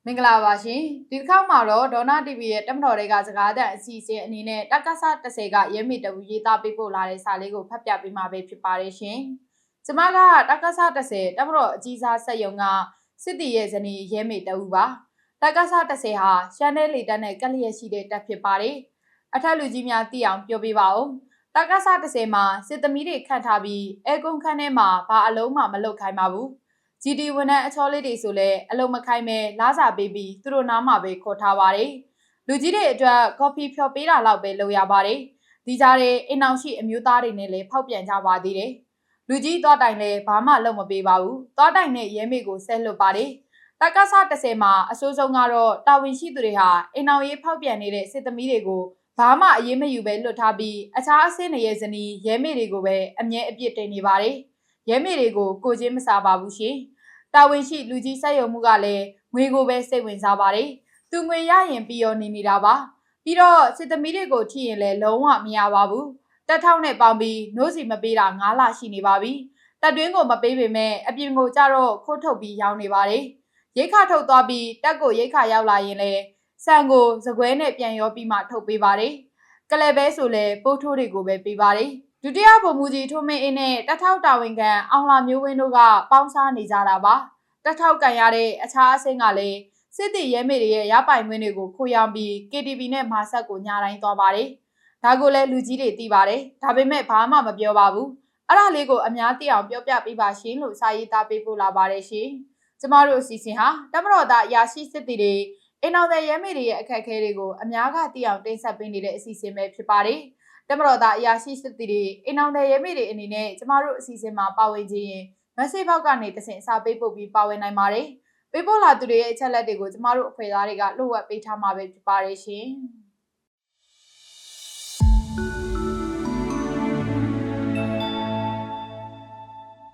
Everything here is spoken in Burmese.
မင်္ဂလာပါရှင်ဒီတစ်ခါမှာတော့ဒေါနာ TV ရဲ့တက်မတော်တွေကစကားသံအစီအစဉ်အနေနဲ့တက္ကသ30ကရဲမေတဝူရေးသားပေးပို့လာတဲ့စာလေးကိုဖတ်ပြပေးမှာပဲဖြစ်ပါတယ်ရှင်ကျမကတက္ကသ30တက်မတော်အကြီးစားစက်ယုံကစစ်တီရဲ့ဇနီးရဲမေတဝူပါတက္ကသ30ဟာရှမ်းနယ်လေတပ်နဲ့ကက်လျက်ရှိတဲ့တပ်ဖြစ်ပါတယ်အထက်လူကြီးများသိအောင်ပြောပြပါဦးတက္ကသ30မှာစစ်သမီးတွေခန့်ထားပြီးအဲကွန်ခန်းထဲမှာဘာအလုံးမှမလုပ်ခိုင်းပါဘူးGD ဝန်ထမ်းအချောလေးတွေဆိုလဲအလုံးမခိုင်းမဲလားစာပေးပြီးသူတို့နားမှာပဲခေါ်ထားပါတယ်လူကြီးတွေအတွက်ကော်ဖီဖြော်ပေးတာလောက်ပဲလုပ်ရပါတယ်ဒီကြားထဲအိမ်အောင်ရှိအမျိုးသားတွေနဲ့လည်းဖောက်ပြန်ကြပါသေးတယ်လူကြီးသွားတိုင်လည်းဘာမှလုပ်မပေးပါဘူးသွားတိုင်နဲ့ရဲမေကိုဆဲလွတ်ပါတယ်တက္ကသ30မှာအစိုးဆုံးကတော့တာဝန်ရှိသူတွေဟာအိမ်အောင်ရေးဖောက်ပြန်နေတဲ့စစ်သမီးတွေကိုဘာမှအရေးမယူပဲလွတ်ထားပြီးအခြားအဆင့်တွေရဲ့ဇနီးရဲမေတွေကိုပဲအမြဲအပြစ်တင်နေပါတယ်ရဲမေတွေကိုကိုချင်းမစားပါဘူးရှင်တာဝန်ရှိလူကြီးဆက်ယုံမှုကလည်းငွေကိုပဲစိတ်ဝင်စားပါတယ်။သူငွေရရင်ပြီးရောနေနေတာပါ။ပြီးတော့စစ်သမီးတွေကိုထိရင်လည်းလုံးဝမရပါဘူး။တက်ထောက်နဲ့ပေါင်းပြီးနှိုးစီမပေးတာ9လရှိနေပါပြီ။တက်တွင်းကိုမပေးပေမဲ့အပြင်ကိုကြတော့ခိုးထုတ်ပြီးရောင်းနေပါတယ်။ရိတ်ခါထုတ်သွားပြီးတက်ကိုရိတ်ခါရောက်လာရင်လည်းဆန်ကိုစကွဲနဲ့ပြန်ရောပြီးမှထုတ်ပေးပါတယ်။ကလဲပဲဆိုလဲပိုးထိုးတွေကိုပဲပေးပါတယ်။ဒုတိယဗိုလ်မှူးကြီးထွန်းမင်းအင်းနဲ့တက်ထောက်တာဝန်ခံအောင်လာမျိုးဝင်းတို့ကပေါင်းစားနေကြတာပါတက်ထောက်ကန်ရတဲ့အခြားအဆင့်ကလည်းစစ်တီရဲမေတွေရဲ့ရပိုင်ခွင့်တွေကိုခိုးရောင်းပြီး KTV နဲ့မာဆက်ကိုညာတိုင်းသွားပါတယ်ဒါကိုလည်းလူကြီးတွေသိပါတယ်ဒါပေမဲ့ဘာမှမပြောပါဘူးအဲ့ဒါလေးကိုအများသိအောင်ပြောပြပေးပါရှင်လို့စာရေးသားပေးပို့လာပါတယ်ရှင်ကျမတို့အစီအစဉ်ဟာတမတော်သားရာရှိစစ်တီတွေအိမ်တော်တဲ့ရဲမေတွေရဲ့အခက်အခဲတွေကိုအများကသိအောင်တင်ဆက်ပေးနေတဲ့အစီအစဉ်ပဲဖြစ်ပါတယ်တမတော်သားအရာရှိစစ်တီတွေအိမ်အောင်တဲ့ရဲမေတွေအနေနဲ့ကျမတို့အစီအစဉ်မှာပါဝင်ခြင်းရင်မက်ဆေ့ဘောက်ကနေတဆင့်စာပေးပို့ပြီးပါဝင်နိုင်ပါတယ်ပေးပို့လာသူတွေရဲ့အချက်လက်တွေကိုကျမတို့အဖွဲ့သားတွေကလှုပ်ဝက်ပေးထားမှာပဲဖြစ်ပါတယ်ရှင်